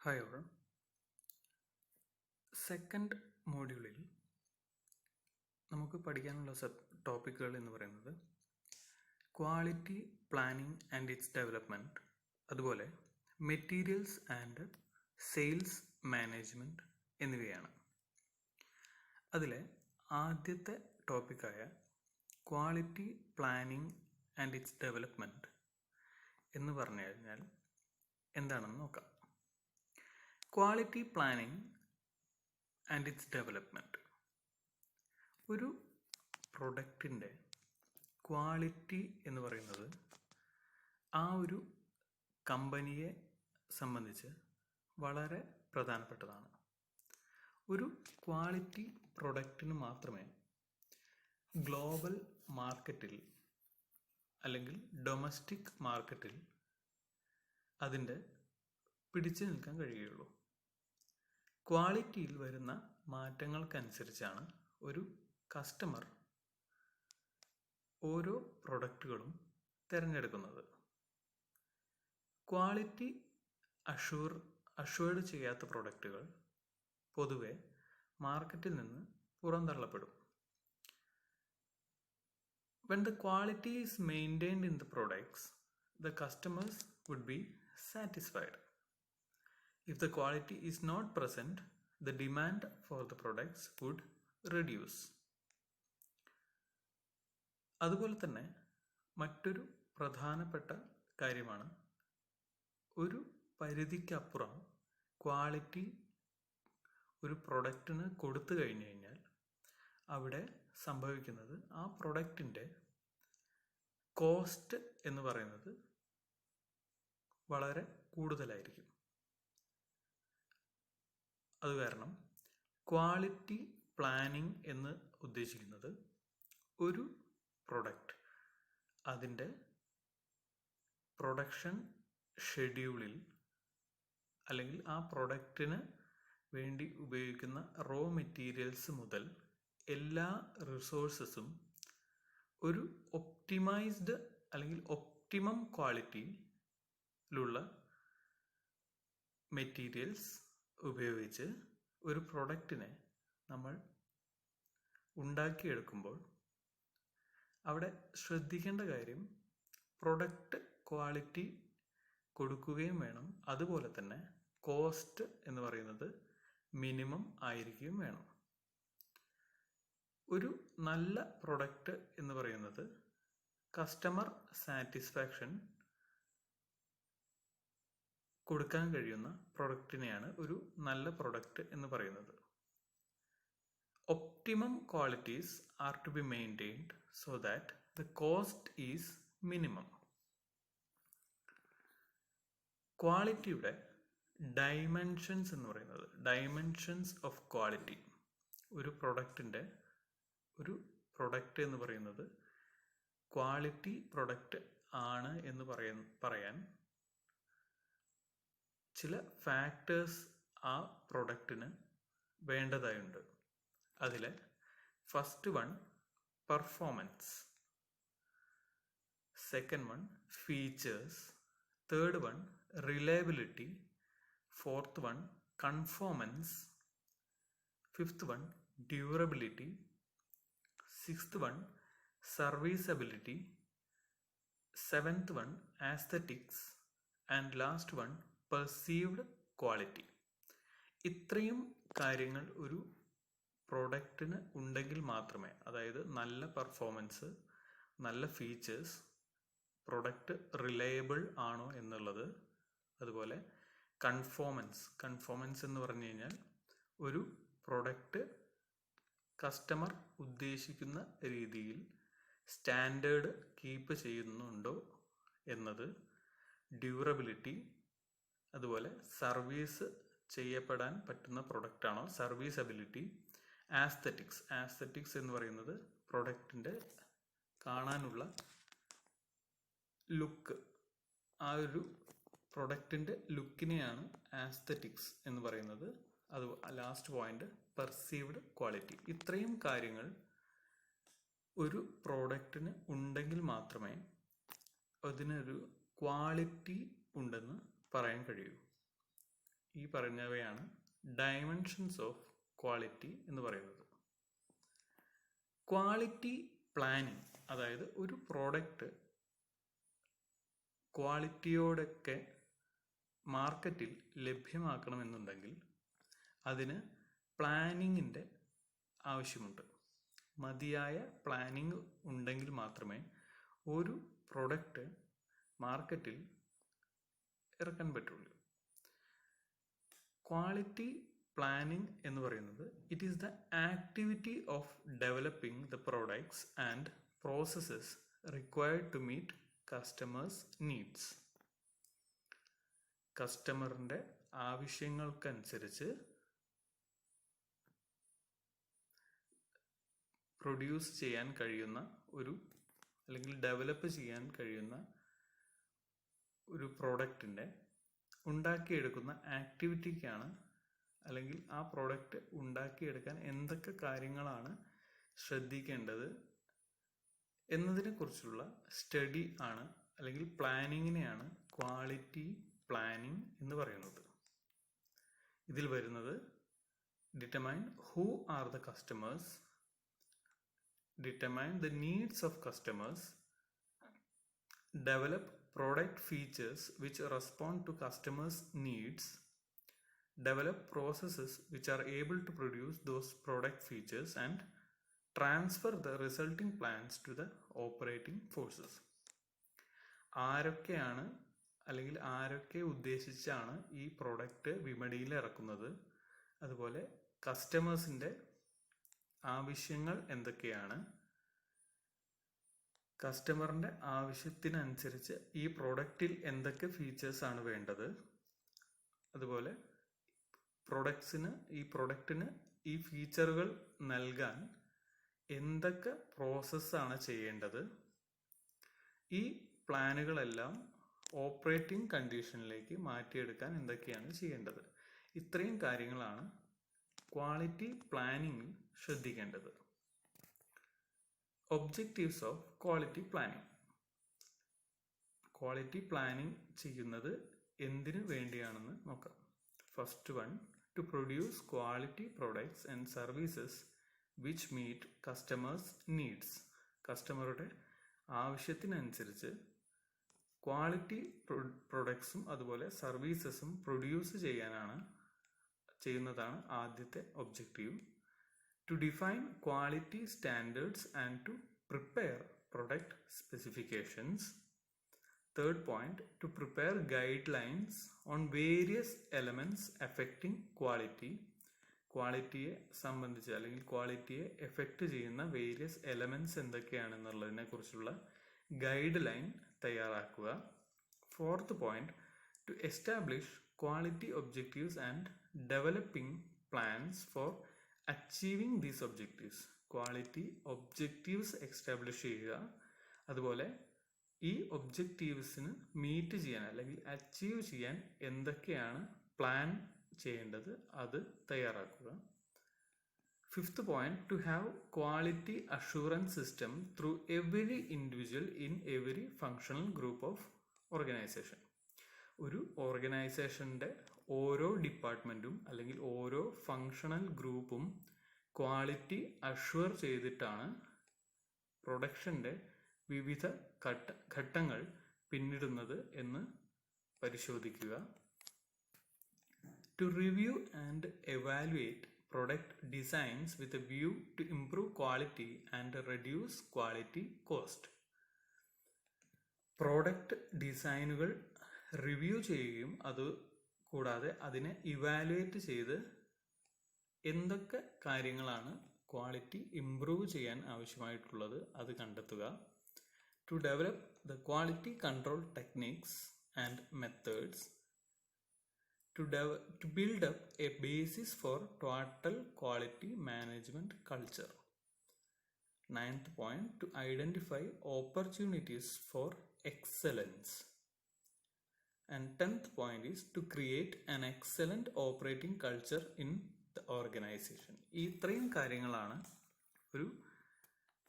Hi all. Second മോഡ്യൂളിൽ നമുക്ക് പഠിക്കാനുള്ള ടോപ്പിക്കുകൾ എന്ന് പറയുന്നത് quality planning and its development, അതുപോലെ മെറ്റീരിയൽസ് ആൻഡ് സെയിൽസ് മാനേജ്മെൻറ്റ് എന്നിവയാണ്. അതിലെ ആദ്യത്തെ ടോപ്പിക്കായ quality planning and its development എന്ന് പറഞ്ഞു കഴിഞ്ഞാൽ എന്താണെന്ന് നോക്കാം. Quality planning and its development, ഒരു പ്രൊഡക്റ്റിൻ്റെ ക്വാളിറ്റി എന്ന് പറയുന്നത് ആ ഒരു കമ്പനിയെ സംബന്ധിച്ച് വളരെ പ്രധാനപ്പെട്ടതാണ്. ഒരു ക്വാളിറ്റി പ്രൊഡക്റ്റിന് മാത്രമേ ഗ്ലോബൽ മാർക്കറ്റിൽ അല്ലെങ്കിൽ ഡൊമസ്റ്റിക് മാർക്കറ്റിൽ അതിൻ്റെ പിടിച്ചു നിൽക്കാൻ കഴിയുകയുള്ളൂ. ക്വാളിറ്റിയിൽ വരുന്ന മാറ്റങ്ങൾക്കനുസരിച്ചാണ് ഒരു കസ്റ്റമർ ഓരോ പ്രൊഡക്റ്റുകളും തിരഞ്ഞെടുക്കുന്നത്. ക്വാളിറ്റി അഷ്വേർഡ് ചെയ്യാത്ത പ്രൊഡക്റ്റുകൾ പൊതുവെ മാർക്കറ്റിൽ നിന്ന് പുറന്തള്ളപ്പെടും. When the quality is maintained in the products, the customers would be satisfied. If the quality is not present, the demand for the products would reduce. അതുപോലെ തന്നെ മറ്റൊരു പ്രധാനപ്പെട്ട കാര്യമാണ്, ഒരു പരിധിക്കപ്പുറം ക്വാളിറ്റി ഒരു പ്രൊഡക്റ്റിന് കൊടുത്തു കഴിഞ്ഞു കഴിഞ്ഞാൽ അവിടെ സംഭവിക്കുന്നത് ആ പ്രൊഡക്റ്റിൻ്റെ കോസ്റ്റ് എന്ന് പറയുന്നത് വളരെ കൂടുതലായിരിക്കും. അത് കാരണം ക്വാളിറ്റി പ്ലാനിംഗ് എന്ന് ഉദ്ദേശിക്കുന്നത് ഒരു പ്രൊഡക്റ്റ് അതിൻ്റെ പ്രൊഡക്ഷൻ ഷെഡ്യൂളിൽ അല്ലെങ്കിൽ ആ പ്രൊഡക്റ്റിന് വേണ്ടി ഉപയോഗിക്കുന്ന റോ മെറ്റീരിയൽസ് മുതൽ എല്ലാ റിസോഴ്സസും ഒരു ഒപ്റ്റിമൈസ്ഡ് അല്ലെങ്കിൽ ഒപ്റ്റിമം ക്വാളിറ്റിയിലുള്ള മെറ്റീരിയൽസ് ഉപയോഗിച്ച് ഒരു പ്രൊഡക്റ്റിനെ നമ്മൾ ഉണ്ടാക്കിയെടുക്കുമ്പോൾ അവിടെ ശ്രദ്ധിക്കേണ്ട കാര്യം പ്രൊഡക്റ്റ് ക്വാളിറ്റി കൊടുക്കുകയും വേണം. അതുപോലെ തന്നെ കോസ്റ്റ് എന്ന് പറയുന്നത് മിനിമം ആയിരിക്കുകയും വേണം. ഒരു നല്ല പ്രൊഡക്റ്റ് എന്ന് പറയുന്നത് കസ്റ്റമർ സാറ്റിസ്ഫാക്ഷൻ കൊടുക്കാൻ കഴിയുന്ന പ്രൊഡക്റ്റിനെയാണ് ഒരു നല്ല പ്രൊഡക്റ്റ് എന്ന് പറയുന്നത്. Optimum qualities are to be maintained so that the cost is minimum. ക്വാളിറ്റിയുടെ ഡൈമെൻഷൻസ് എന്ന് പറയുന്നത്, ഡൈമെൻഷൻസ് ഓഫ് ക്വാളിറ്റി, ഒരു പ്രൊഡക്റ്റ് എന്ന് പറയുന്നത് ക്വാളിറ്റി പ്രൊഡക്റ്റ് ആണ് എന്ന് പറയാൻ ചില ഫാക്ടേഴ്സ് ആ പ്രൊഡക്റ്റിന് വേണ്ടതായുണ്ട്. അതിൽ first one performance, second one features, third one reliability, fourth one conformance, fifth one durability, sixth one serviceability, seventh one aesthetics and last one perceived quality. ഇത്രയും കാര്യങ്ങൾ ഒരു പ്രോഡക്റ്റിന് ഉണ്ടെങ്കിൽ മാത്രമേ, അതായത് നല്ല പെർഫോമൻസ്, നല്ല ഫീച്ചേഴ്സ്, പ്രൊഡക്റ്റ് റിലയബിൾ ആണോ എന്നുള്ളത്, അതുപോലെ കൺഫോമൻസ് എന്ന് പറഞ്ഞു കഴിഞ്ഞാൽ ഒരു പ്രൊഡക്റ്റ് കസ്റ്റമർ ഉദ്ദേശിക്കുന്ന രീതിയിൽ സ്റ്റാൻഡേർഡ് കീപ്പ് ചെയ്യുന്നുണ്ടോ എന്നത്, ഡ്യൂറബിലിറ്റി, അതുപോലെ സർവീസ് ചെയ്യപ്പെടാൻ പറ്റുന്ന പ്രൊഡക്റ്റാണോ, സർവീസബിലിറ്റി, ആസ്തറ്റിക്സ് എന്ന് പറയുന്നത് പ്രൊഡക്റ്റിൻ്റെ കാണാനുള്ള ലുക്ക്, ആ ഒരു പ്രൊഡക്റ്റിൻ്റെ ലുക്കിനെയാണ് ആസ്തറ്റിക്സ് എന്ന് പറയുന്നത്. അത് ലാസ്റ്റ് പോയിന്റ് പെർസീവ്ഡ് ക്വാളിറ്റി. ഇത്രയും കാര്യങ്ങൾ ഒരു പ്രോഡക്റ്റിന് ഉണ്ടെങ്കിൽ മാത്രമേ അതിനൊരു ക്വാളിറ്റി ഉണ്ടെന്ന് പറയാൻ കഴിയൂ. ഈ പറഞ്ഞവയാണ് ഡയമെൻഷൻസ് ഓഫ് ക്വാളിറ്റി എന്ന് പറയുന്നത്. ക്വാളിറ്റി പ്ലാനിങ്, അതായത് ഒരു പ്രോഡക്റ്റ് ക്വാളിറ്റിയോടൊക്കെ മാർക്കറ്റിൽ ലഭ്യമാക്കണമെന്നുണ്ടെങ്കിൽ അതിന് പ്ലാനിങ്ങിൻ്റെ ആവശ്യമുണ്ട്. മതിയായ പ്ലാനിങ് ഉണ്ടെങ്കിൽ മാത്രമേ ഒരു പ്രൊഡക്റ്റ് മാർക്കറ്റിൽ ഇറക്കാൻ പറ്റുള്ളൂ. ക്വാളിറ്റി പ്ലാനിങ് എന്ന് പറയുന്നത് it is the activity of developing the products and processes required to meet customers needs. കസ്റ്റമറിൻ്റെ ആവശ്യങ്ങൾക്കനുസരിച്ച് പ്രൊഡ്യൂസ് ചെയ്യാൻ കഴിയുന്ന അല്ലെങ്കിൽ ഡെവലപ്പ് ചെയ്യാൻ കഴിയുന്ന ഒരു പ്രോഡക്റ്റിൻ്റെ ഉണ്ടാക്കിയെടുക്കുന്ന ആക്ടിവിറ്റിക്കാണ്, അല്ലെങ്കിൽ ആ പ്രോഡക്റ്റ് ഉണ്ടാക്കിയെടുക്കാൻ എന്തൊക്കെ കാര്യങ്ങളാണ് ശ്രദ്ധിക്കേണ്ടത് എന്നതിനെക്കുറിച്ചുള്ള സ്റ്റഡി ആണ്, അല്ലെങ്കിൽ പ്ലാനിങ്ങിനെയാണ് ക്വാളിറ്റി പ്ലാനിങ് എന്ന് പറയുന്നത്. ഇതിൽ വരുന്നത് determine who are the customers, determine the needs of customers, develop product features which respond to customers' needs, develop processes which are able to produce those product features, and transfer the resulting plans to the operating forces. ആരൊക്കെയാണ് അല്ലെങ്കിൽ ആരൊക്കെ ഉദ്ദേശിച്ചാണ് ഈ product വിപണിയിൽ ഇറക്കുന്നത്, അതുപോലെ കസ്റ്റമേഴ്സിൻ്റെ ആവശ്യങ്ങൾ എന്തൊക്കെയാണ്, കസ്റ്റമറിൻ്റെ ആവശ്യത്തിനനുസരിച്ച് ഈ പ്രോഡക്റ്റിൽ എന്തൊക്കെ ഫീച്ചേഴ്സാണ് വേണ്ടത്, അതുപോലെ ഈ പ്രോഡക്റ്റിന് ഈ ഫീച്ചറുകൾ നൽകാൻ എന്തൊക്കെ പ്രോസസ്സാണ് ചെയ്യേണ്ടത്, ഈ പ്ലാനുകളെല്ലാം ഓപ്പറേറ്റിംഗ് കണ്ടീഷനിലേക്ക് മാറ്റിയെടുക്കാൻ എന്തൊക്കെയാണ് ചെയ്യേണ്ടത്, ഇത്രയും കാര്യങ്ങളാണ് ക്വാളിറ്റി പ്ലാനിങ്ങിൽ ശ്രദ്ധിക്കേണ്ടത്. Objectives of quality planning. Quality planning ചെയ്യുന്നത് എന്തിനു വേണ്ടിയാണെന്ന് നോക്കാം. First one, to produce quality products and services which meet customers needs. കസ്റ്റമറുടെ ആവശ്യത്തിനനുസരിച്ച് ക്വാളിറ്റി പ്രൊഡക്ട്സും അതുപോലെ സർവീസസും പ്രൊഡ്യൂസ് ചെയ്യുന്നതാണ് ആദ്യത്തെ objective. To define quality standards and to prepare product specifications. Third point, to prepare guide lines on various elements affecting quality. ക്വാളിറ്റിയെ സംബന്ധിച്ച് അല്ലെങ്കിൽ ക്വാളിറ്റിയെ എഫക്റ്റ് ചെയ്യുന്ന വേരിയസ് എലമെന്റ്സ് എന്തൊക്കെയാണെന്നുള്ളതിനെ കുറിച്ചുള്ള ഗൈഡ് ലൈൻ തയ്യാറാക്കുക. Fourth point, to establish quality objectives and developing plans for achieving these objectives. Quality objectives establish ചെയ്യുക, അതുപോലെ ഈ ഒബ്ജക്റ്റീവ്സിന് മീറ്റ് ചെയ്യാൻ അല്ലെങ്കിൽ അച്ചീവ് ചെയ്യാൻ എന്തൊക്കെയാണ് പ്ലാൻ ചെയ്യേണ്ടത് അത് തയ്യാറാക്കുക. Fifth point, to have quality assurance system through every individual in every functional group of organisation. ഒരു ഓർഗനൈസേഷൻ്റെ ഓരോ ഡിപ്പാർട്ട്മെൻറ്റും അല്ലെങ്കിൽ ഓരോ ഫങ്ഷണൽ ഗ്രൂപ്പും ക്വാളിറ്റി അഷ്വർ ചെയ്തിട്ടാണ് പ്രൊഡക്ഷൻ്റെ വിവിധ ഘട്ടങ്ങൾ പിന്നിടുന്നത് എന്ന് പരിശോധിക്കുക. To review and evaluate product designs with a view to improve quality and reduce quality cost. Product ഡിസൈനുകൾ റിവ്യൂ ചെയ്യുകയും അത് കൂടാതെ അതിനെ ഇവാലുവേറ്റ് ചെയ്ത് എന്തൊക്കെ കാര്യങ്ങളാണ് ക്വാളിറ്റി ഇംപ്രൂവ് ചെയ്യാൻ ആവശ്യമായിട്ടുള്ളത് അത് കണ്ടെത്തുക. To develop the quality control techniques and methods. To build up a basis for total quality management culture. Ninth point, to identify opportunities for excellence. And 10th point is to create an excellent operating culture in the organization. ഈ ഇത്രയും കാര്യങ്ങളാണ് ഒരു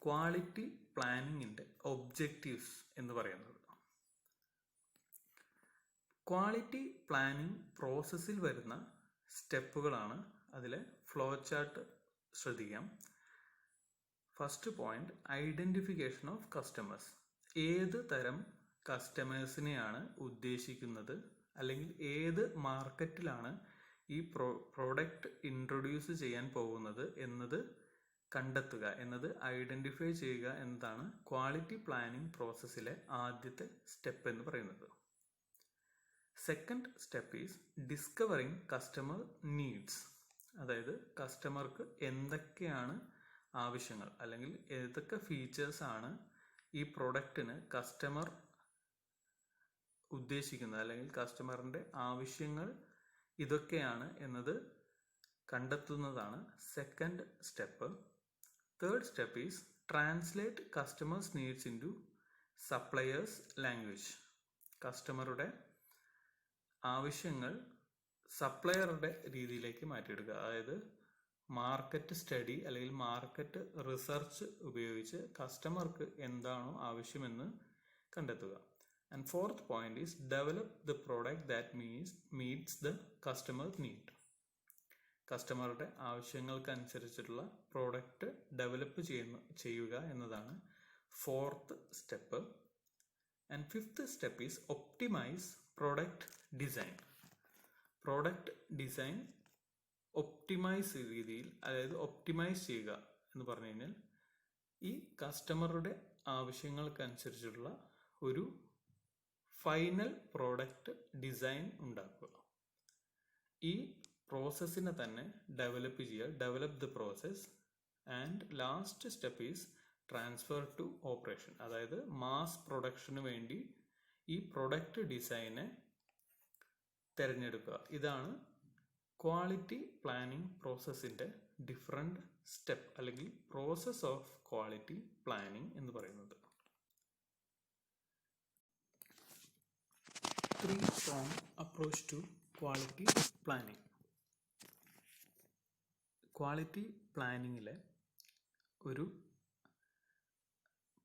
quality പ്ലാനിങ്ങിൻ്റെ objectives എന്ന് പറയുന്നത്. Quality planning പ്രോസസ്സിൽ വരുന്ന സ്റ്റെപ്പുകളാണ് അതിലെ flow chart ശ്രദ്ധിക്കാം. First point, identification of customers. ഏത് തരം കസ്റ്റമേഴ്സിനെയാണ് ഉദ്ദേശിക്കുന്നത്, അല്ലെങ്കിൽ ഏത് മാർക്കറ്റിലാണ് ഈ പ്രോഡക്റ്റ് ഇൻട്രൊഡ്യൂസ് ചെയ്യാൻ പോകുന്നത് എന്നത് കണ്ടെത്തുക, എന്നത് ഐഡൻറ്റിഫൈ ചെയ്യുക എന്നതാണ് ക്വാളിറ്റി പ്ലാനിംഗ് പ്രോസസ്സിലെ ആദ്യത്തെ സ്റ്റെപ്പ് എന്ന് പറയുന്നത്. Second step is discovering customer needs. അതായത് കസ്റ്റമർക്ക് എന്തൊക്കെയാണ് ആവശ്യങ്ങൾ, അല്ലെങ്കിൽ ഏതൊക്കെ ഫീച്ചേഴ്സ് ആണ് ഈ പ്രൊഡക്റ്റിന് കസ്റ്റമർ ഉദ്ദേശിക്കുന്നത്, അല്ലെങ്കിൽ കസ്റ്റമറിൻ്റെ ആവശ്യങ്ങൾ ഇതൊക്കെയാണ് എന്നത് കണ്ടെത്തുന്നതാണ് second step. Third step is translate customers needs into suppliers language. കസ്റ്റമറുടെ ആവശ്യങ്ങൾ സപ്ലയറുടെ രീതിയിലേക്ക് മാറ്റിയെടുക്കുക. അതായത് മാർക്കറ്റ് സ്റ്റഡി അല്ലെങ്കിൽ മാർക്കറ്റ് റിസർച്ച് ഉപയോഗിച്ച് കസ്റ്റമർക്ക് എന്താണോ ആവശ്യമെന്ന് കണ്ടെത്തുക. And fourth point is develop the product that meets the customer need. കസ്റ്റമറുടെ ആവശ്യങ്ങൾക്കനുസരിച്ചിട്ടുള്ള പ്രോഡക്റ്റ് ഡെവലപ്പ് ചെയ്യുക എന്നതാണ് fourth step. And fifth step is optimize product design. Product design optimize രീതിയിൽ, അതായത് ഒപ്റ്റിമൈസ് ചെയ്യുക എന്ന് പറഞ്ഞു കഴിഞ്ഞാൽ ഈ കസ്റ്റമറുടെ ആവശ്യങ്ങൾക്കനുസരിച്ചുള്ള ഒരു ഫൈനൽ പ്രോഡക്റ്റ് ഡിസൈൻ ഉണ്ടാക്കുക. ഈ പ്രോസസ്സിനെ തന്നെ ഡെവലപ്പ് ചെയ്യുക, develop the process. And last step is transfer to operation. അതായത് മാസ് പ്രൊഡക്ഷന് വേണ്ടി ഈ പ്രൊഡക്റ്റ് ഡിസൈനെ തിരഞ്ഞെടുക്കുക. ഇതാണ് ക്വാളിറ്റി പ്ലാനിംഗ് പ്രോസസ്സിൻ്റെ ഡിഫറെൻറ്റ് സ്റ്റെപ്പ്, അല്ലെങ്കിൽ പ്രോസസ് ഓഫ് ക്വാളിറ്റി പ്ലാനിംഗ് എന്ന് പറയുന്നത്. 3-pronged approach to quality planning. Quality പ്ലാനിങ്ങിലെ ഒരു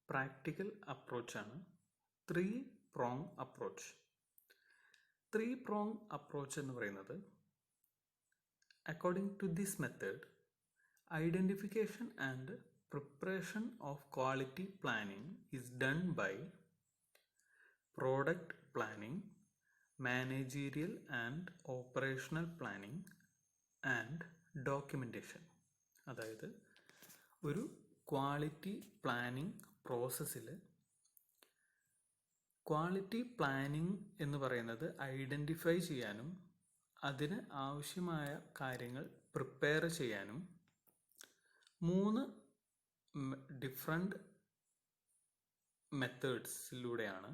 practical അപ്രോച്ചാണ് 3-pronged approach. 3-pronged approach എന്ന് പറയുന്നത്, according to this method, identification and preparation of quality planning is done by product planning, managerial and operational planning and documentation. അതായത് ഒരു quality planning പ്രോസസ്സിൽ quality planning എന്ന് പറയുന്നത് identify ചെയ്യാനും അതിന് ആവശ്യമായ കാര്യങ്ങൾ പ്രിപ്പയർ ചെയ്യാനും 3 ഡിഫറെൻറ്റ് മെത്തേഡ്സിലൂടെയാണ്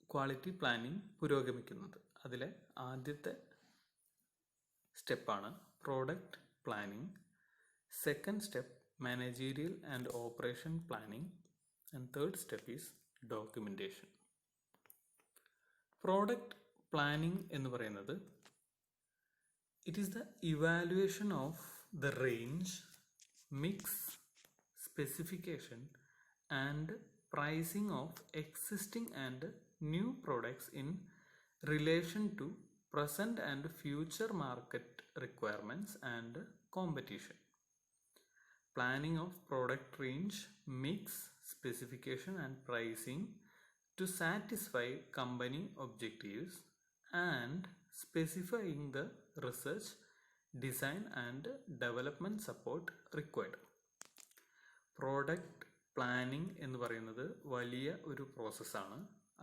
ക്വാളിറ്റി പ്ലാനിംഗ് പുരോഗമിക്കുന്നത്. അതിലെ ആദ്യത്തെ സ്റ്റെപ്പാണ് product planning. Second step managerial and operation planning. And third step is documentation. Product planning എന്ന് പറയുന്നത്, it is the evaluation of the range, mix, specification and pricing of existing and new products in relation to present and future market requirements and competition. Planning of product range, mix, specification and pricing to satisfy company objectives and specifying the research, design and development support required. Product planning എന്ന് പറയുന്നത് വലിയ ഒരു പ്രോസസ്സാണ്.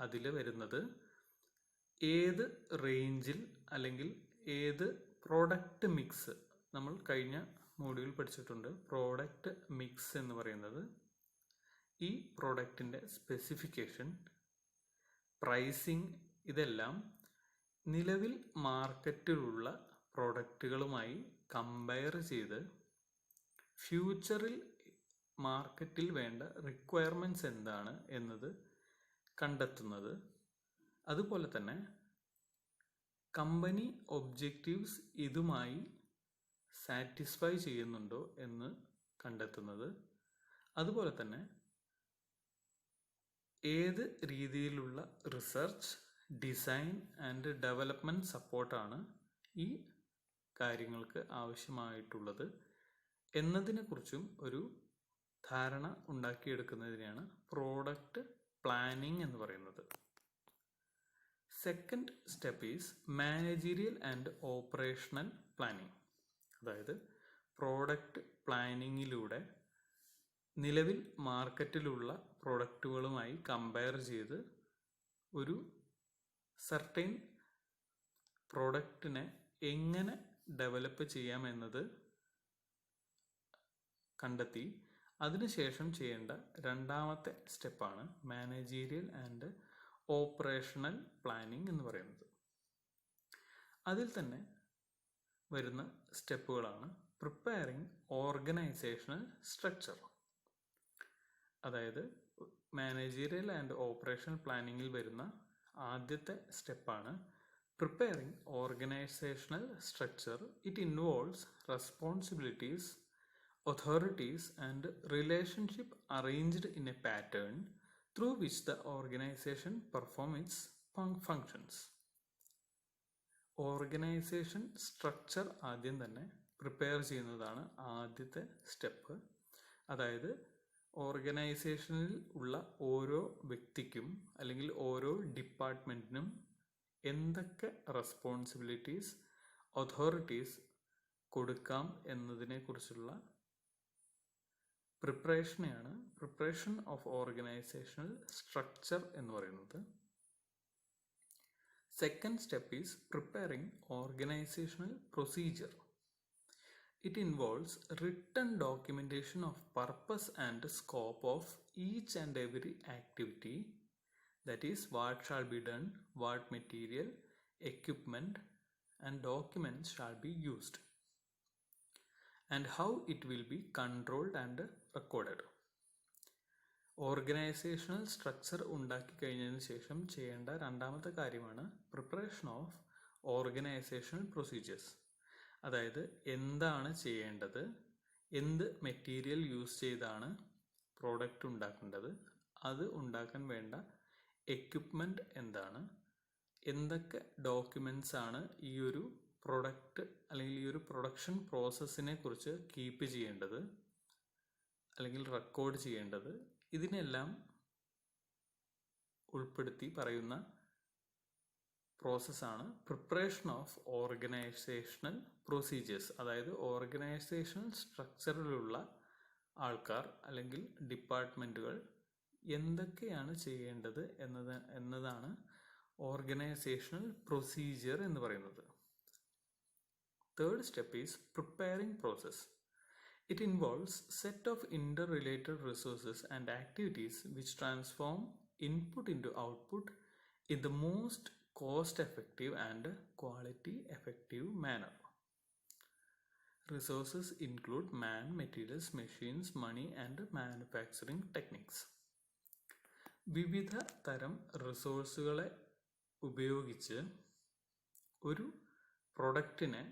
അതിൽ വരുന്നത് ഏത് റേഞ്ചിൽ അല്ലെങ്കിൽ ഏത് പ്രോഡക്റ്റ് മിക്സ്, നമ്മൾ കഴിഞ്ഞ മോഡ്യൂൾ പഠിച്ചിട്ടുണ്ട്. പ്രോഡക്റ്റ് മിക്സ് എന്ന് പറയുന്നത് ഈ പ്രോഡക്റ്റിൻ്റെ സ്പെസിഫിക്കേഷൻ, പ്രൈസിങ്, ഇതെല്ലാം നിലവിൽ മാർക്കറ്റിലുള്ള പ്രോഡക്റ്റുകളുമായി കമ്പയർ ചെയ്ത് ഫ്യൂച്ചറിൽ മാർക്കറ്റിൽ വേണ്ട റിക്വയർമെൻറ്റ്സ് എന്താണ് എന്നത് കണ്ടെത്തുന്നത്. അതുപോലെ തന്നെ കമ്പനി ഒബ്ജക്റ്റീവ്സ് ഇതുമായി സാറ്റിസ്ഫൈ ചെയ്യുന്നുണ്ടോ എന്ന് കണ്ടെത്തുന്നത്. അതുപോലെ തന്നെ ഏത് രീതിയിലുള്ള റിസർച്ച്, ഡിസൈൻ ആൻഡ് ഡെവലപ്മെൻറ്റ് സപ്പോർട്ടാണ് ഈ കാര്യങ്ങൾക്ക് ആവശ്യമായിട്ടുള്ളത് എന്നതിനെക്കുറിച്ചും ഒരു ധാരണ ഉണ്ടാക്കിയെടുക്കുന്നതിനെയാണ് പ്രോഡക്റ്റ് പ്ലാനിംഗ് എന്ന് പറയുന്നത്. Second step is managerial and operational planning. അതായത് പ്രോഡക്റ്റ് പ്ലാനിങ്ങിലൂടെ നിലവിൽ മാർക്കറ്റിലുള്ള പ്രോഡക്റ്റുകളുമായി കമ്പയർ ചെയ്ത് ഒരു സർട്ടൈൻ പ്രോഡക്റ്റിനെ എങ്ങനെ ഡെവലപ്പ് ചെയ്യാമെന്നത് കണ്ടെത്തി അതിനുശേഷം ചെയ്യേണ്ട രണ്ടാമത്തെ സ്റ്റെപ്പാണ് മാനേജീരിയൽ ആൻഡ് ഓപ്പറേഷണൽ പ്ലാനിംഗ് എന്ന് പറയുന്നത്. അതിൽ തന്നെ വരുന്ന സ്റ്റെപ്പുകളാണ് പ്രിപ്പയറിംഗ് ഓർഗനൈസേഷണൽ സ്ട്രക്ചർ. അതായത് മാനേജീരിയൽ ആൻഡ് ഓപ്പറേഷണൽ പ്ലാനിങ്ങിൽ വരുന്ന ആദ്യത്തെ സ്റ്റെപ്പാണ് preparing organisational structure. It involves responsibilities, authorities and relationship arranged in a pattern through which the organization performs its functions. Organisation structure ആദ്യം തന്നെ പ്രിപ്പയർ ചെയ്യുന്നതാണ് ആദ്യത്തെ സ്റ്റെപ്പ്. അതായത് ഓർഗനൈസേഷനിൽ ഉള്ള ഓരോ വ്യക്തിക്കും അല്ലെങ്കിൽ ഓരോ ഡിപ്പാർട്ട്മെൻറ്റിനും എന്തൊക്കെ റെസ്പോൺസിബിലിറ്റീസ്, അതോറിറ്റീസ് കൊടുക്കാം എന്നതിനെക്കുറിച്ചുള്ള പ്രിപ്പറേഷൻ ഓഫ് ഓർഗനൈസേഷണൽ സ്ട്രക്ചർ എന്ന് പറയുന്നത്. Second step is preparing organisational procedure. It involves written documentation of purpose and scope of each and every activity. That is what shall be done, what material, equipment and documents shall be used, and how it will be controlled and recorded. Organisational structure ഉണ്ടാക്കി കഴിഞ്ഞതിന് ശേഷം ചെയ്യേണ്ട രണ്ടാമത്തെ കാര്യമാണ് preparation of organisational procedures. അതായത് എന്താണ് ചെയ്യേണ്ടത്, എന്ത് മെറ്റീരിയൽ യൂസ് ചെയ്താണ് പ്രോഡക്റ്റ് ഉണ്ടാക്കേണ്ടത്, അത് ഉണ്ടാക്കാൻ വേണ്ട എക്യുപ്മെൻറ്റ് എന്താണ്, എന്തൊക്കെ ഡോക്യുമെൻറ്റ്സ് ആണ് ഈ ഒരു പ്രൊഡക്റ്റ് അല്ലെങ്കിൽ ഈ ഒരു പ്രൊഡക്ഷൻ പ്രോസസ്സിനെ കുറിച്ച് കീപ്പ് ചെയ്യേണ്ടത് അല്ലെങ്കിൽ റെക്കോർഡ് ചെയ്യേണ്ടത്, ഇതിനെല്ലാം ഉൾപ്പെടുത്തി പറയുന്ന പ്രോസസ്സാണ് പ്രിപ്പറേഷൻ ഓഫ് ഓർഗനൈസേഷണൽ പ്രൊസീജിയേഴ്സ്. അതായത് ഓർഗനൈസേഷണൽ സ്ട്രക്ചറിലുള്ള ആൾക്കാർ അല്ലെങ്കിൽ ഡിപ്പാർട്ട്മെൻറ്റുകൾ എന്തൊക്കെയാണ് ചെയ്യേണ്ടത് എന്നതാണ് ഓർഗനൈസേഷണൽ പ്രൊസീജിയർ എന്ന് പറയുന്നത്. Third step is preparing process. It involves set of interrelated resources and activities which transform input into output in the most cost-effective and quality-effective manner. Resources include man, materials, machines, money and manufacturing techniques. വിവിധ തരം റിസോഴ്സുകളെ ഉപയോഗിച്ച് ഒരു പ്രൊഡക്റ്റിനെ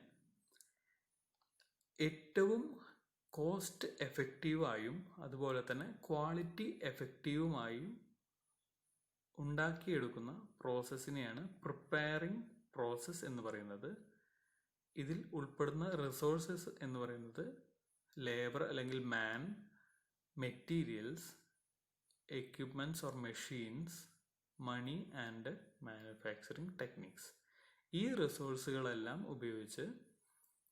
ഏറ്റവും cost എഫക്റ്റീവായും അതുപോലെ തന്നെ quality എഫക്റ്റീവുമായും ഉണ്ടാക്കിയെടുക്കുന്ന പ്രോസസ്സിനെയാണ് പ്രിപ്പയറിംഗ് പ്രോസസ്സ് എന്ന് പറയുന്നത്. ഇതിൽ ഉൾപ്പെടുന്ന റിസോഴ്സസ് എന്ന് പറയുന്നത് ലേബർ അല്ലെങ്കിൽ man, materials, equipments or machines, money and manufacturing techniques. ഈ റിസോഴ്സുകളെല്ലാം ഉപയോഗിച്ച്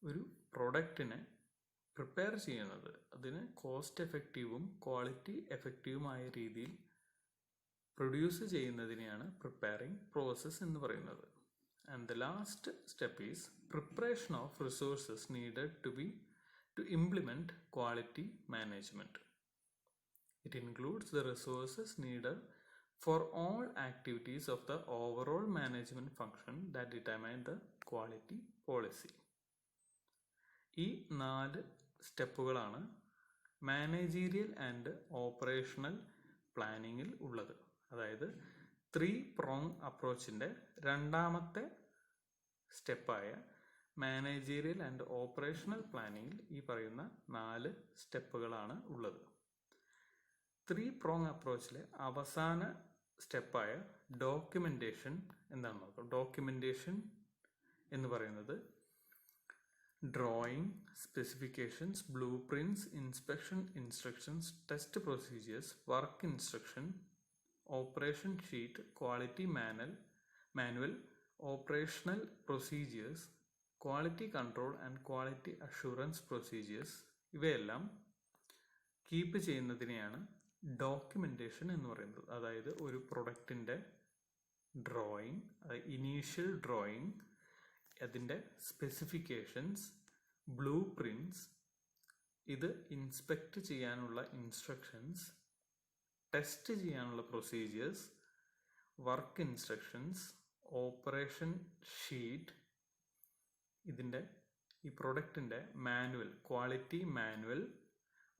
ഒരു പ്രൊഡക്റ്റിനെ പ്രിപ്പയർ ചെയ്യുന്നത്, അതിന് കോസ്റ്റ് എഫക്റ്റീവും ക്വാളിറ്റി എഫക്റ്റീവുമായ രീതിയിൽ പ്രൊഡ്യൂസ് ചെയ്യുന്നതിനെയാണ് പ്രിപ്പയറിംഗ് പ്രോസസ്സ് എന്ന് പറയുന്നത്. And the last step is preparation of resources needed to implement quality management. It includes the resources needed for all activities of the overall management function that determine the quality policy. ഈ 4 സ്റ്റെപ്പുകളാണ് managerial and operational പ്ലാനിങ്ങിൽ ഉള്ളത്. അതായത് 3-prong അപ്രോച്ചിൻ്റെ രണ്ടാമത്തെ സ്റ്റെപ്പായ managerial and operational പ്ലാനിങ്ങിൽ ഈ പറയുന്ന 4 സ്റ്റെപ്പുകളാണ് ഉള്ളത്. 3-prong അപ്രോച്ചിലെ അവസാന സ്റ്റെപ്പായ documentation എന്താണെന്ന് നോക്കാം. ഡോക്യുമെൻറ്റേഷൻ എന്ന് പറയുന്നത് drawing, specifications, blueprints, inspection instructions, test procedures, work instruction, operation sheet, quality manual, operational procedures, quality control and quality assurance procedures ഇവയെല്ലാം കീപ്പ് ചെയ്യുന്നതിനെയാണ് ഡോക്യുമെൻറ്റേഷൻ എന്ന് പറയുന്നത്. അതായത് ഒരു പ്രൊഡക്റ്റിൻ്റെ ഡ്രോയിങ്, ഇനീഷ്യൽ ഡ്രോയിങ്, അതിൻ്റെ സ്പെസിഫിക്കേഷൻസ്, ബ്ലൂ പ്രിൻറ്റ്സ്, ഇത് ഇൻസ്പെക്റ്റ് ചെയ്യാനുള്ള ഇൻസ്ട്രക്ഷൻസ്, ടെസ്റ്റ് ചെയ്യാനുള്ള procedures, work instructions, operation sheet, ഇതിൻ്റെ ഈ പ്രൊഡക്റ്റിൻ്റെ manual, quality manual,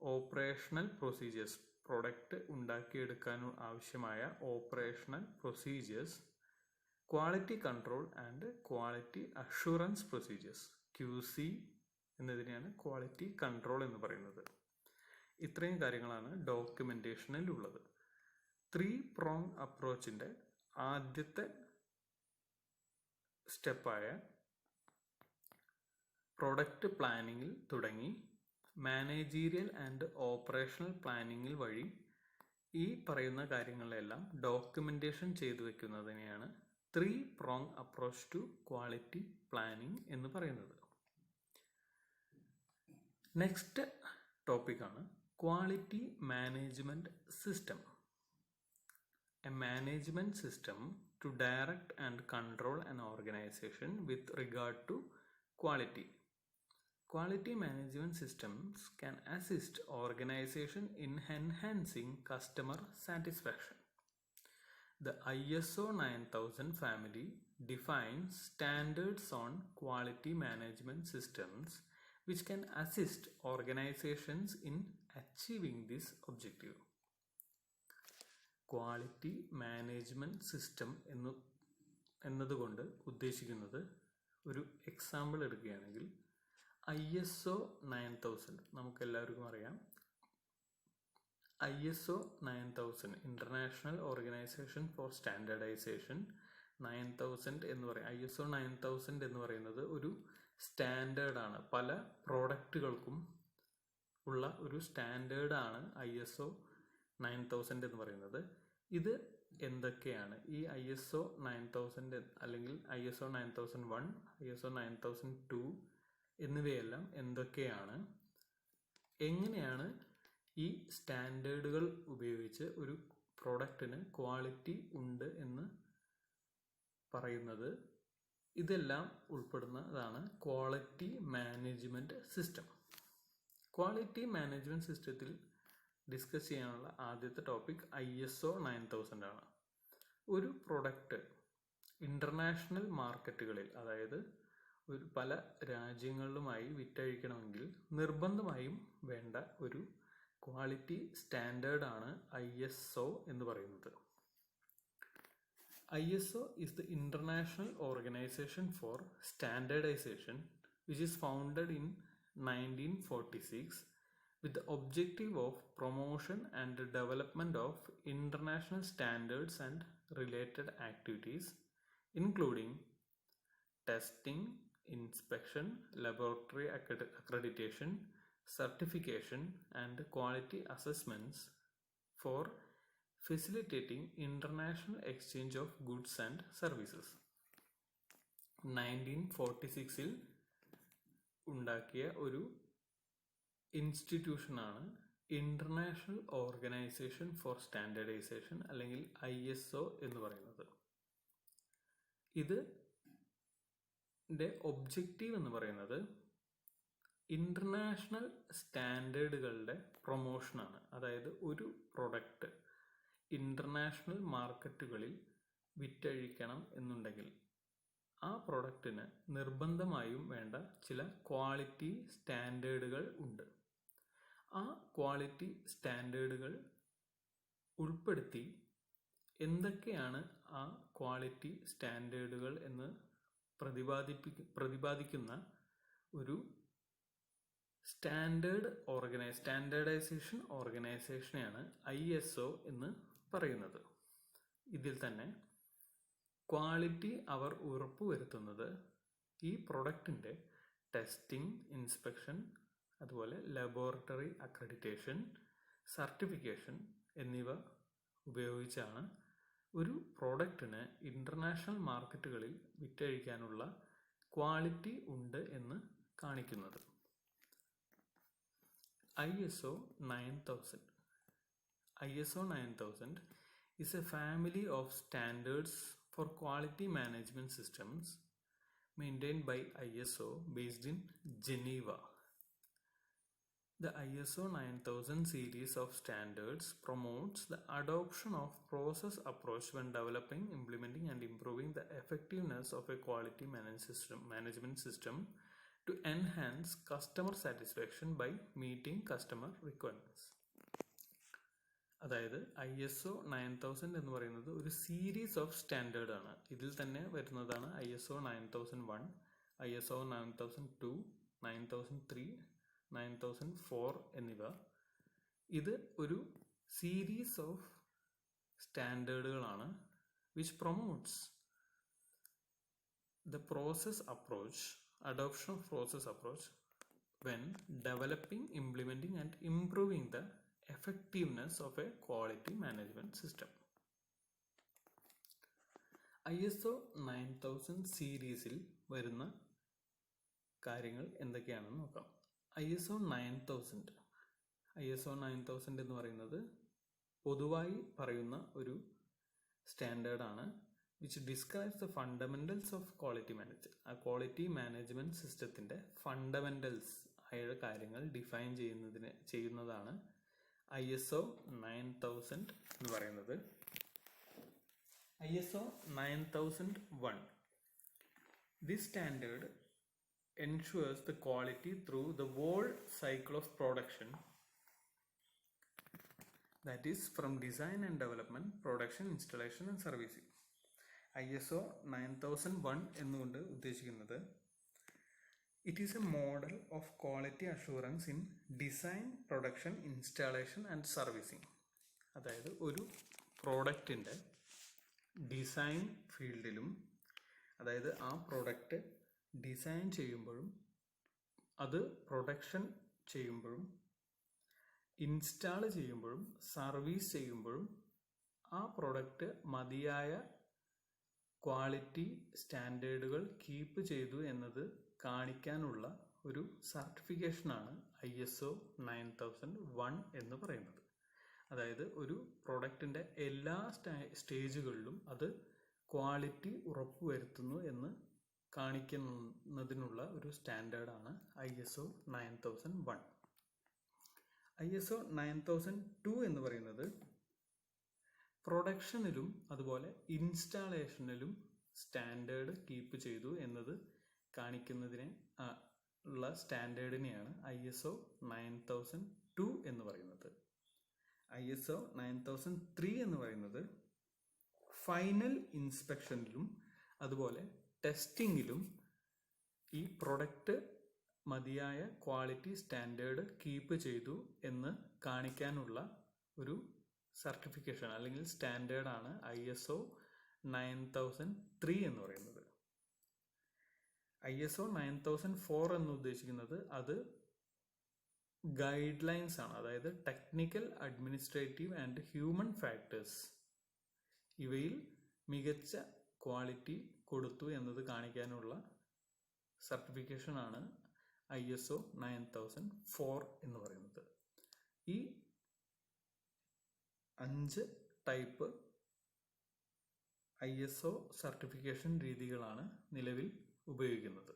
operational procedures, product ഉണ്ടാക്കിയെടുക്കാൻ ആവശ്യമായ operational procedures, quality control and quality assurance procedures, QC എന്നതിനെയാണ് ക്വാളിറ്റി കൺട്രോൾ എന്ന് പറയുന്നത്. ഇത്രയും കാര്യങ്ങളാണ് ഡോക്യുമെൻറ്റേഷനിൽ ഉള്ളത്. 3-prong അപ്രോച്ചിൻ്റെ ആദ്യത്തെ സ്റ്റെപ്പായ പ്രൊഡക്റ്റ് പ്ലാനിങ്ങിൽ തുടങ്ങി മാനേജീരിയൽ ആൻഡ് ഓപ്പറേഷണൽ പ്ലാനിങ്ങിൽ വഴി ഈ പറയുന്ന കാര്യങ്ങളെല്ലാം ഡോക്യുമെൻറ്റേഷൻ ചെയ്തു വെക്കുന്നതിനെയാണ് 3-prong approach to quality planning എന്ന് പറയുന്നത്. നെക്സ്റ്റ് ടോപ്പിക്കാണ് quality management system. A management system to direct and control an organisation with regard to quality. Quality management systems can assist organization in enhancing customer satisfaction. The ISO 9000 family defines standards on quality management systems which can assist organizations in achieving this objective. Quality management system എന്നതുകൊണ്ട് ഉദ്ദേശിക്കുന്നത്, ഒരു example എടുക്കുകയാണെങ്കിൽ ISO 9000 നമുക്കെല്ലാവർക്കും അറിയാം. ISO 9000 international organisation for standardisation 9000 എന്ന് പറയും. ISO 9000 എന്ന് പറയുന്നത് ഒരു സ്റ്റാൻഡേർഡാണ്. പല പ്രോഡക്റ്റുകൾക്കും ഉള്ള ഒരു സ്റ്റാൻഡേർഡാണ് ISO 9000 എന്ന് പറയുന്നത്. ഇത് എന്തൊക്കെയാണ് ഈ ISO 9000 അല്ലെങ്കിൽ ISO 9001, ISO 9002 എന്നിവയെല്ലാം എന്തൊക്കെയാണ്, എങ്ങനെയാണ് ഈ സ്റ്റാൻഡേർഡുകൾ ഉപയോഗിച്ച് ഒരു പ്രോഡക്റ്റിന് ക്വാളിറ്റി ഉണ്ട് എന്ന് പറയുന്നത്, ഇതെല്ലാം ഉൾപ്പെടുന്നതാണ് quality management system. Quality management സിസ്റ്റത്തിൽ ഡിസ്കസ് ചെയ്യാനുള്ള ആദ്യത്തെ ടോപ്പിക് ISO 9000 ആണ്. ഒരു പ്രൊഡക്റ്റ് ഇൻ്റർനാഷണൽ മാർക്കറ്റുകളിൽ, അതായത് പല രാജ്യങ്ങളിലുമായി വിറ്റഴിക്കണമെങ്കിൽ നിർബന്ധമായും വേണ്ട ഒരു ക്വാളിറ്റി സ്റ്റാൻഡേർഡാണ് ISO എന്ന് പറയുന്നത്. ISO is the International Organization for Standardization which is founded in 1946 with the objective of promotion and development of international standards and related activities including testing, inspection, laboratory accreditation, certification and quality assessments for facilitating international exchange of goods and services. 1946 ഉണ്ടാക്കിയ ഒരു ഇൻസ്റ്റിറ്റ്യൂഷനാണ് international organisation for standardisation അല്ലെങ്കിൽ ISO എന്ന് പറയുന്നത്. ഇതിൻ്റെ objective എന്ന് പറയുന്നത് international സ്റ്റാൻഡേർഡുകളുടെ പ്രൊമോഷനാണ്. അതായത് ഒരു പ്രൊഡക്റ്റ് ഇൻ്റർനാഷണൽ മാർക്കറ്റുകളിൽ വിറ്റഴിക്കണം എന്നുണ്ടെങ്കിൽ ആ പ്രൊഡക്റ്റിന് നിർബന്ധമായും വേണ്ട ചില ക്വാളിറ്റി സ്റ്റാൻഡേർഡുകൾ ഉണ്ട്. ആ ക്വാളിറ്റി സ്റ്റാൻഡേർഡുകൾ ഉൾപ്പെടുത്തി എന്തൊക്കെയാണ് ആ ക്വാളിറ്റി സ്റ്റാൻഡേർഡുകൾ എന്ന് പ്രതിപാദിക്കുന്ന ഒരു സ്റ്റാൻഡേർഡൈസേഷൻ ഓർഗനൈസേഷനെയാണ് ISO എന്ന് പറയുന്നത്. ഇതിൽ തന്നെ ക്വാളിറ്റി അവർ ഉറപ്പുവരുത്തുന്നത് ഈ പ്രൊഡക്റ്റിൻ്റെ ടെസ്റ്റിംഗ്, ഇൻസ്പെക്ഷൻ, അതുപോലെ ലബോറട്ടറി അക്രഡിറ്റേഷൻ, സർട്ടിഫിക്കേഷൻ എന്നിവ ഉപയോഗിച്ചാണ് ഒരു പ്രോഡക്റ്റിന് ഇൻ്റർനാഷണൽ മാർക്കറ്റുകളിൽ വിറ്റഴിക്കാനുള്ള ക്വാളിറ്റി ഉണ്ട് എന്ന് കാണിക്കുന്നത്. ISO 9000. ISO 9000 is a family of standards for quality management systems maintained by ISO based in Geneva. The ISO 9000 series of standards promotes the adoption of process approach when developing, implementing and improving the effectiveness of a quality management system to enhance customer satisfaction by meeting customer requirements. അതായത് ISO 9000 എന്ന് പറയുന്നത് ഒരു series of standard ആണ്. ഇതിൽ തന്നെ വരുന്നതാണ് ISO 9001, ISO 9002, 9003, 9004 എന്നിവ. ഇത് ഒരു സീരീസ് ഓഫ് സ്റ്റാൻഡേർഡുകളാണ് which promotes the process approach, adoption of process approach when developing, implementing and improving the effectiveness of a quality management system. ISO 9000 സീരീസിൽ വരുന്ന കാര്യങ്ങൾ എന്തൊക്കെയാണെന്ന് നോക്കാം. ISO 9000 എന്ന് പറയുന്നത് പൊതുവായി പറയുന്ന ഒരു സ്റ്റാൻഡേർഡാണ് which describes the fundamentals of quality management. ആ ക്വാളിറ്റി മാനേജ്മെൻറ്റ് സിസ്റ്റത്തിൻ്റെ ഫണ്ടമെൻ്റൽസ് ആയ കാര്യങ്ങൾ ഡിഫൈൻ ചെയ്യുന്നതാണ് ISO 9000 എന്ന് പറയുന്നത്. ISO 9001. This standard ensures the quality through the whole cycle of production, that is from design and development, production, installation and servicing. ISO 9001 എന്നുകൊണ്ട് ഉദ്ദേശിക്കുന്നത് it is A model of quality assurance in design, production, installation and servicing. അതായത് ഒരു പ്രോഡക്റ്റിൻ്റെ design ഫീൽഡിലും, അതായത് ആ product design ചെയ്യുമ്പോഴും അത് production ചെയ്യുമ്പോഴും ഇൻസ്റ്റാൾ ചെയ്യുമ്പോഴും സർവീസ് ചെയ്യുമ്പോഴും ആ പ്രോഡക്റ്റ് മതിയായ ക്വാളിറ്റി സ്റ്റാൻഡേർഡുകൾ കീപ്പ് ചെയ്തു എന്നത് കാണിക്കാനുള്ള ഒരു സർട്ടിഫിക്കേഷനാണ് ISO 9001 എന്ന് പറയുന്നത്. അതായത് ഒരു പ്രോഡക്റ്റിൻ്റെ എല്ലാ സ്റ്റേജുകളിലും അത് ക്വാളിറ്റി ഉറപ്പുവരുത്തുന്നു എന്ന് കാണിക്കുന്നതിനുള്ള ഒരു സ്റ്റാൻഡേർഡാണ് ISO 9001. ISO 9002 എന്ന് പറയുന്നത് പ്രൊഡക്ഷനിലും അതുപോലെ ഇൻസ്റ്റാളേഷനിലും സ്റ്റാൻഡേർഡ് കീപ്പ് ചെയ്തു എന്നത് കാണിക്കുന്നതിനെ ഉള്ള സ്റ്റാൻഡേർഡിനെയാണ് ISO 9002 എന്ന് പറയുന്നത്. ISO 9003 എന്ന് പറയുന്നത് ഫൈനൽ ഇൻസ്പെക്ഷനിലും അതുപോലെ ടെസ്റ്റിങ്ങിലും ഈ പ്രൊഡക്റ്റ് മതിയായ ക്വാളിറ്റി സ്റ്റാൻഡേർഡ് കീപ്പ് ചെയ്തു എന്ന് കാണിക്കാനുള്ള ഒരു സർട്ടിഫിക്കേഷൻ അല്ലെങ്കിൽ സ്റ്റാൻഡേർഡാണ് ISO 9003 എന്ന് പറയുന്നത്. ISO 9004 എന്ന് ഉദ്ദേശിക്കുന്നത് അത് ഗൈഡ് ലൈൻസ് ആണ്. അതായത് technical, administrative and human factors ഇവയിൽ മികച്ച ക്വാളിറ്റി കൊടുത്തു എന്നത് കാണിക്കാനുള്ള സർട്ടിഫിക്കേഷനാണ് ISO 9004 എന്ന് പറയുന്നത്. ഈ 5 ടൈപ്പ് ISO സർട്ടിഫിക്കേഷൻ രീതികളാണ് നിലവിൽ ഉപയോഗിക്കുന്നത്.